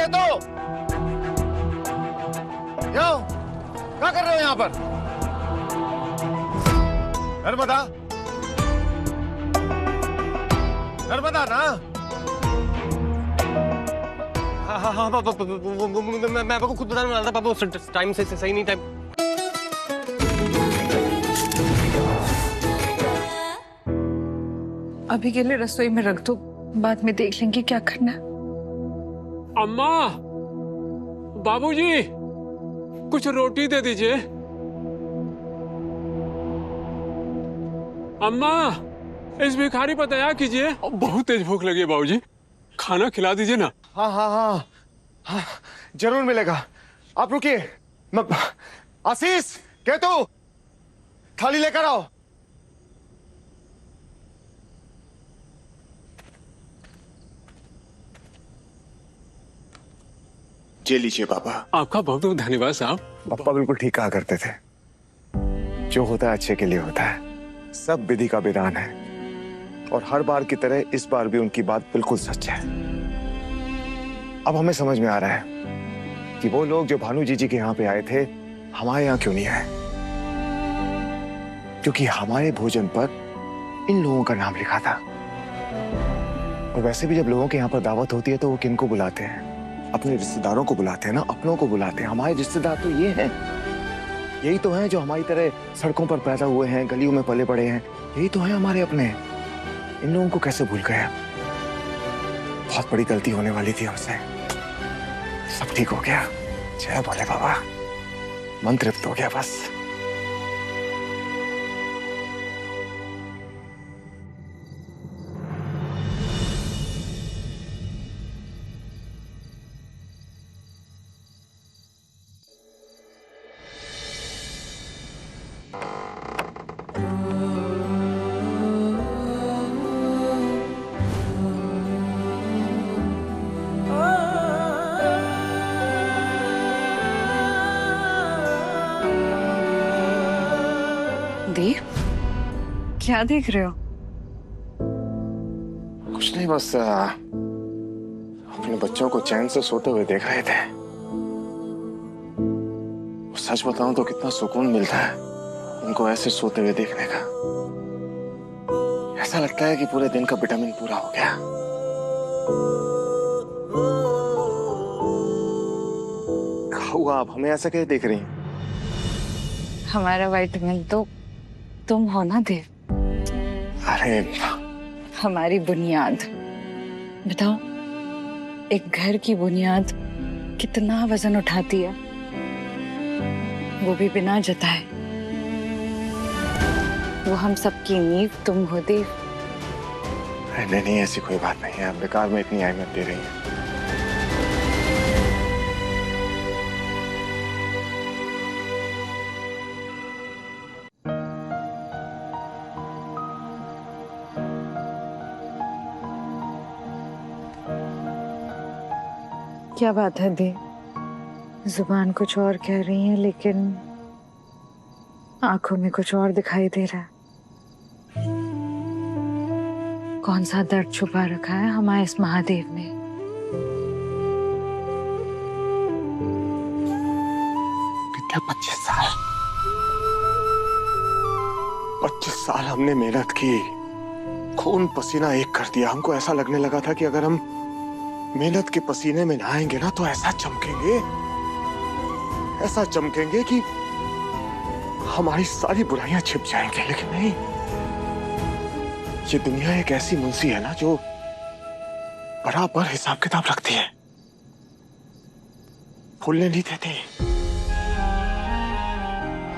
कहतो, यो क्या कर रहे हो यहाँ पर? नर्मदा, नर्मदा ना? हाँ हाँ हाँ पापा, मैं पापा को खुद बताने वाला था पापा, टाइम से सही नहीं टाइम। अभी के लिए रसोई में रख दो, बाद में देख लेंगे क्या करना है। अम्मा, बाबूजी, कुछ रोटी दे दीजिए। अम्मा, इस भिखारी पर दया कीजिए, बहुत तेज भूख लगी है बाबूजी, खाना खिला दीजिए ना। हाँ हाँ हाँ हाँ, जरूर मिलेगा। आप रुकिए, मैं आशीष, कहतो, थाली लेकर आओ। ये लीजिए पापा। आपका बहुत बहुत धन्यवाद साहब। पापा बिल्कुल ठीक कहा करते थे, जो होता है अच्छे के लिए होता है, सब विधि का विधान है। और हर बार की तरह इस बार भी उनकी बात बिल्कुल सच है। अब हमें समझ में आ रहा है कि वो लोग जो भानु जी के यहाँ पे आए थे, हमारे यहाँ क्यों नहीं आए। क्योंकि हमारे भोजन पर इन लोगों का नाम लिखा था। और वैसे भी जब लोगों के यहाँ पर दावत होती है तो वो किनको बुलाते हैं? अपने रिश्तेदारों को बुलाते हैं ना, अपनों को बुलाते हैं। हमारे रिश्तेदार तो ये हैं, यही तो हैं जो हमारी तरह सड़कों पर पैदा हुए हैं, गलियों में पले पड़े हैं। यही तो हैं हमारे अपने। इन लोगों को कैसे भूल गए? बहुत बड़ी गलती होने वाली थी हमसे। सब ठीक हो गया, जय भोले बाबा। मन तृप्त हो गया बस। देव, क्या देख रहे हो? कुछ नहीं, बस अपने बच्चों को चैन से सोते हुए देख रहे थे। सच बताऊं तो कितना सुकून मिलता है उनको ऐसे सोते हुए देखने का। ऐसा लगता है कि पूरे दिन का विटामिन पूरा हो गया। क्या हुआ, आप हमें ऐसा कैसे देख रही हैं? हमारा विटामिन तो तुम हो ना देव, अरे हमारी बुनियाद। बताओ, एक घर की बुनियाद कितना वजन उठाती है, वो भी बिना जताए। वो हम सबकी नींव तुम हो देव। नहीं नहीं, ऐसी कोई बात नहीं है। आप बेकार में इतनी अहमियत दे रही हैं। क्या बात है देव, जुबान कुछ और कह रही है लेकिन आंखों में कुछ और दिखाई दे रहा है। कौन सा दर्द छुपा रखा है हमारे इस महादेव ने? कितना 25 साल, 25 साल हमने मेहनत की, खून पसीना एक कर दिया। हमको ऐसा लगने लगा था कि अगर हम मेहनत के पसीने में नहाएंगे ना तो ऐसा चमकेंगे कि हमारी सारी बुराइयां छिप जाएंगी। लेकिन नहीं, ये दुनिया एक ऐसी मुंशी है ना जो बराबर हिसाब किताब रखती है, भूलने नहीं देती।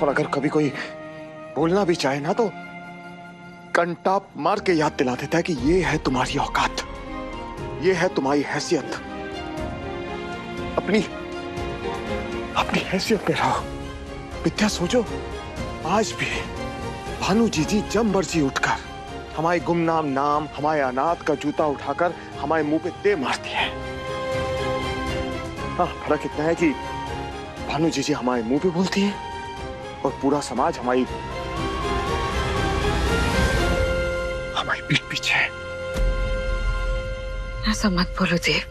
और अगर कभी कोई बोलना भी चाहे ना तो कंटाप मार के याद दिला देता है कि ये है तुम्हारी औकात, ये है तुम्हारी हैसियत। अपनी हैसियत पे रहो। विद्या, सोचो, आज भी भानु जी जब मर्जी उठकर हमारे गुमनाम नाम, हमारे अनाथ का जूता उठाकर हमारे मुंह पे दे मारती है। हाँ, फर्क इतना है कि भानु जी हमारे मुंह पे बोलती है और पूरा समाज हमारी पीठ पीछे है। ऐसा मत बोलो देव,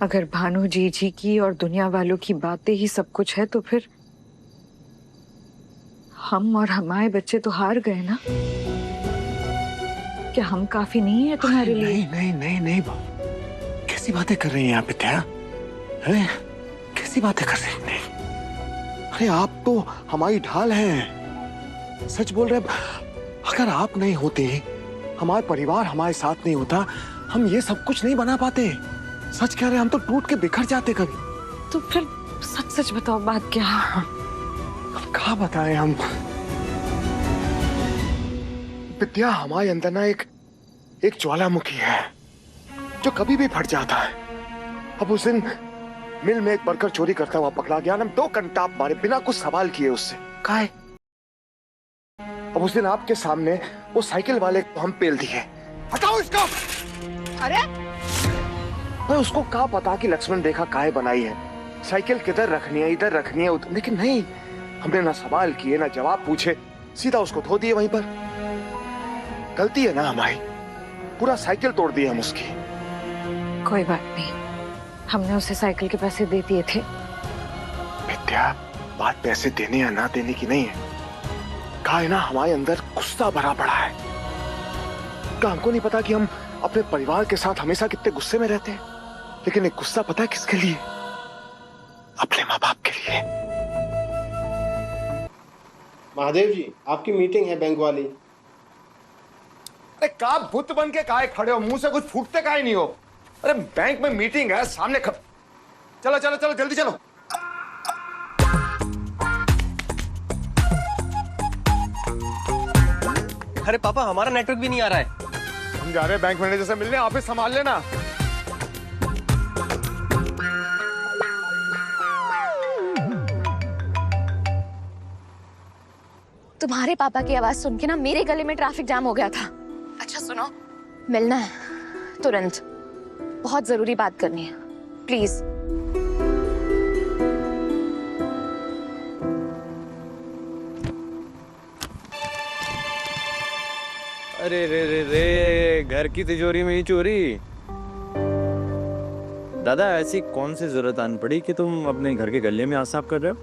अगर भानु जी की और दुनिया वालों की बातें ही सब कुछ है तो फिर हम और हमारे बच्चे तो हार गए ना। क्या हम काफी नहीं है तुम्हारे लिए? नहीं नहीं नहीं नहीं कैसी बातें कर रही हैं आप विद्या? अरे कैसी बातें कर रही हैं? अरे आप तो हमारी ढाल हैं, सच बोल रहे। अगर आप नहीं होते, हमारा परिवार हमारे साथ नहीं होता, हम ये सब कुछ नहीं बना पाते। सच कह रहे, हम तो टूट के बिखर जाते कभी। तो फिर सच सच बताओ बात क्या? अब क्या बताएं हम? विद्या, हमारे अंदर ना एक ज्वालामुखी है जो कभी भी फट जाता है। अब उस दिन मिल में एक वर्कर चोरी करता हुआ पकड़ा गया, हम 2 कंटाप मारे बिना कुछ सवाल किए उससे। कहा है? अब उस दिन आपके सामने वो साइकिल वाले को हम पेल दिए। हटाओ इसको! अरे उसको क्या पता कि लक्ष्मण रेखा काहे बनाई है, साइकिल किधर रखनी है, इधर रखनी है उधर। लेकिन नहीं, हमने ना सवाल किए ना जवाब पूछे, सीधा उसको धो दिए वहीं पर। गलती है ना हमारी, पूरा साइकिल तोड़ दिया हम उसकी। कोई बात नहीं, हमने उसे साइकिल के पैसे दे दिए थे। विद्या, बात पैसे देने या ना देने की नहीं है। कहा है ना, हमारे अंदर गुस्सा भरा पड़ा है। क्या हमको नहीं पता कि हम अपने परिवार के साथ हमेशा कितने गुस्से में रहते हैं? लेकिन एक गुस्सा पता है किसके लिए? अपने माँ बाप के लिए। महादेव जी, आपकी मीटिंग है बैंक वाली। अरे का भूत बन के काहे खड़े हो? मुंह से कुछ फूटते काहे नहीं हो? अरे बैंक में मीटिंग है, सामने चलो चलो चलो जल्दी चलो। अरे पापा, हमारा नेटवर्क भी नहीं आ रहा है। हम जा रहे हैं बैंक मैनेजर से मिलने, ऑफिस संभाल लेना। तुम्हारे पापा की आवाज सुन के ना मेरे गले में ट्रैफिक जाम हो गया था। अच्छा सुनो, मिलना है तुरंत, बहुत जरूरी बात करनी है, प्लीज। अरे रे रे रे, घर की तिजोरी में ही चोरी। दादा, ऐसी कौन सी जरूरत आन पड़ी कि तुम अपने घर के गले में हाथ साफ कर रहे हो?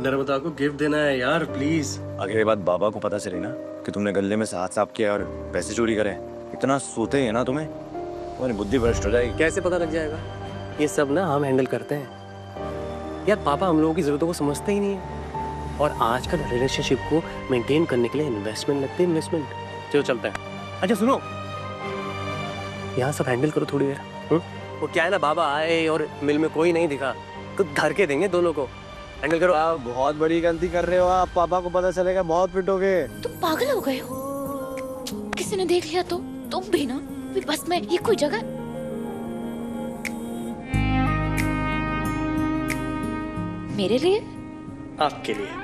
नर्मदा को गिफ्ट देना है यार, प्लीज। अगर ये बात बाबा को पता चली ना कि तुमने गले में से हाथ साफ किया और पैसे चोरी करे, इतना सोते हैं ना तुम्हें, तुम्हारी बुद्धि भ्रष्ट हो जाएगी। कैसे पता लग जाएगा? ये सब ना हम हैंडल करते हैं यार। पापा हम लोगों की जरूरतों को समझते ही नहीं है, और आजकल रिलेशनशिप को मेंटेन करने के लिए इन्वेस्टमेंट लगती है, इन्वेस्टमेंट। चलो चलते हैं। अच्छा सुनो, यहाँ सब हैंडल करो थोड़ी देर। वो क्या है ना, बाबा आए और मिल में कोई नहीं दिखा तो धर के देंगे दोनों को। हैंडल करो। आप बहुत बड़ी गलती कर रहे हो, आप पापा को पता चलेगा बहुत पिटोगे। तुम पागल हो गए हो? किसी ने देख लिया तो? तुम भी ना, बस में ये कोई जगह? मेरे लिए? आपके लिए।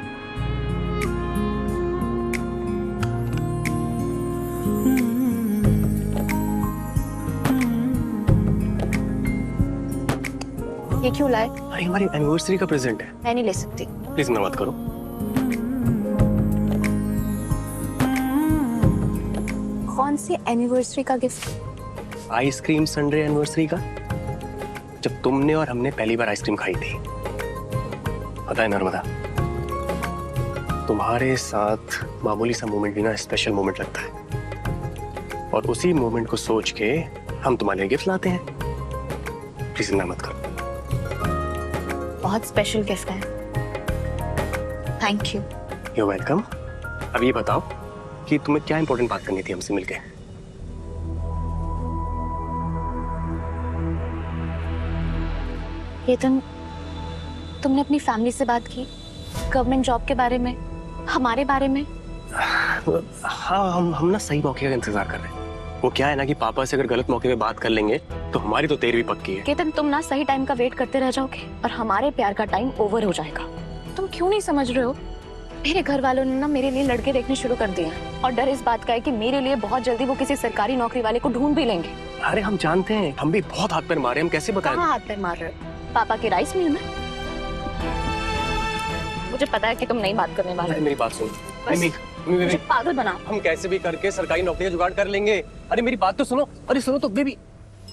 ये क्यों लाए? अरे हमारी एनिवर्सरी का प्रेजेंट है। मैं नहीं ले सकती। प्लीज ना मत करो। कौन सी एनिवर्सरी का गिफ्ट? आइसक्रीम संडे एनिवर्सरी का, जब तुमने और हमने पहली बार आइसक्रीम खाई थी। पता है नर्मदा, तुम्हारे साथ मामूली सा मोमेंट भी ना स्पेशल मोमेंट लगता है, और उसी मोमेंट को सोच के हम तुम्हारे लिए गिफ्ट लाते हैं। प्लीज ना मत करो। बहुत स्पेशल गिफ्ट है, थैंक यू। You welcome. अब ये बताओ कि तुम्हें क्या इंपॉर्टेंट बात करनी थी हमसे मिलके? केतन, तुमने अपनी फैमिली से बात की गवर्नमेंट जॉब के बारे में, हमारे बारे में? हाँ, हम ना सही मौके का इंतजार कर रहे हैं। वो क्या है ना कि पापा से अगर गलत मौके पे बात कर लेंगे तो हमारी तो 13वीं पक्की है। केतन, तुम ना सही टाइम का वेट करते रह जाओगे और हमारे प्यार का टाइम ओवर हो जाएगा। तुम क्यों नहीं समझ रहे हो? मेरे घर वालों ने ना मेरे लिए लड़के देखने शुरू कर दिए हैं, और डर इस बात का है कि मेरे लिए बहुत जल्दी वो किसी सरकारी नौकरी वाले को ढूंढ भी लेंगे। अरे हम जानते हैं, हम भी बहुत हाथ पैर मारे, हम कैसे बताएं? कहाँ हाथ पैर मार रहे हो? पापा के राइस मिल में? मुझे पता है कि तुम नहीं बात करने वाले। मेरी बात सुनो। मुझे पागल बनाओ। हम कैसे भी करके सरकारी नौकरी का जुगाड़ कर लेंगे। अरे मेरी बात तो सुनो। अरे सुनो तो बेबी।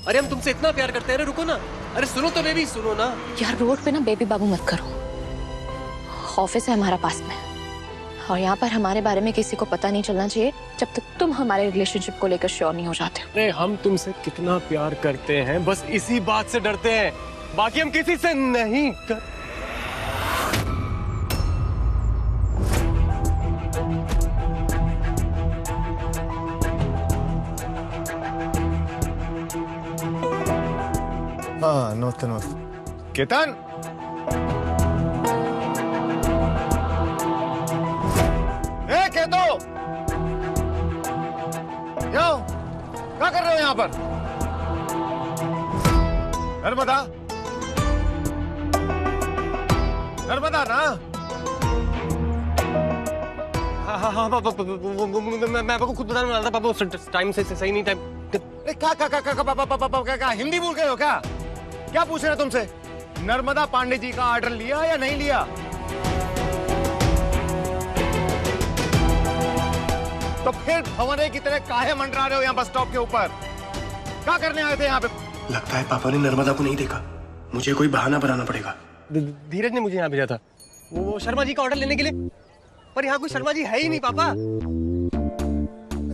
अरे हम तुमसे इतना प्यार करते हैं, अरे रुको ना, अरे सुनो तो बेबी, सुनो ना। यार रोड पे ना बेबी बाबू मत करो। ऑफिस है हमारा पास में, और यहाँ पर हमारे बारे में किसी को पता नहीं चलना चाहिए जब तक तुम हमारे रिलेशनशिप को लेकर श्योर नहीं हो जाते हो। अरे हम तुमसे कितना प्यार करते हैं, बस इसी बात से डरते हैं, बाकी हम किसी से नहीं कर... हाँ नमस्ते नमस्ते केतन ए केतो यो क्या कर रहे हो यहाँ पर नर्मदा नर्मदा ना हाँ मैं आपको खुद बताने वाला था पापा, टाइम से सही नहीं टाइम। क्या हिंदी भूल गए हो क्या? क्या पूछ रहे हैं तुमसे? नर्मदा पांडे जी का ऑर्डर लिया या नहीं लिया? तो फिर भंवरे की तरह काहे मंडरा रहे हो यहाँ बस स्टॉप के ऊपर? क्या करने आए थे यहाँ पे? लगता है पापा ने नर्मदा को नहीं देखा, मुझे कोई बहाना बनाना पड़ेगा। धीरज ने मुझे यहाँ भेजा था, वो शर्मा जी का ऑर्डर लेने के लिए, पर यहाँ कोई शर्मा जी है ही नहीं पापा।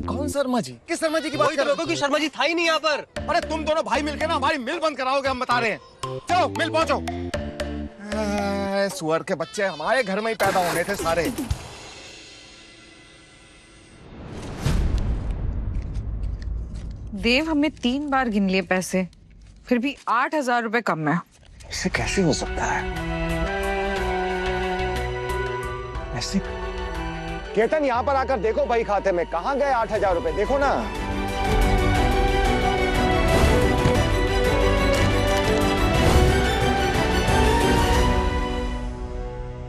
कौन शर्मा जी? किस शर्मा जी की बात कर रहे हो? कि शर्मा जी था ही नहीं यहाँ पर। अरे तुम दोनों भाई मिलकर ना हमारी मिल बंद कराओगे, हम बता रहे हैं। चलो मिल पहुंचो। सुअर के बच्चे हमारे घर में ही पैदा होने थे सारे। देव हमें 3 बार गिन लिए पैसे, फिर भी 8,000 रुपए कम है। ऐसे कैसे हो सकता है? ऐसे केतन यहाँ पर आकर देखो भाई खाते में कहाँ गए 8,000 रुपए, देखो ना।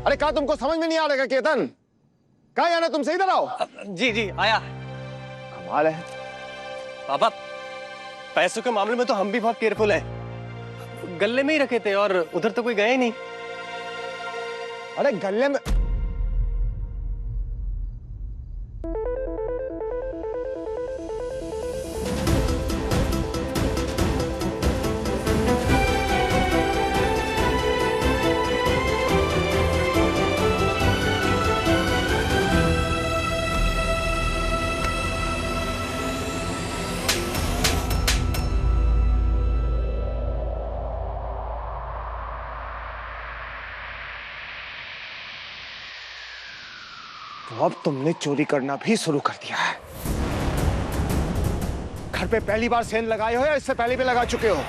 अरे क्या तुमको समझ में नहीं आ रहा केतन? कहाँ जाना तुमसे? इधर आओ। जी जी आया। कमाल है पापा, पैसों के मामले में तो हम भी बहुत केयरफुल हैं। गले में ही रखे थे और उधर तो कोई गए ही नहीं। अरे गले में तो अब तुमने चोरी करना भी शुरू कर दिया है। घर पे पहली बार सेल लगाए हो या इससे पहले भी लगा चुके हो?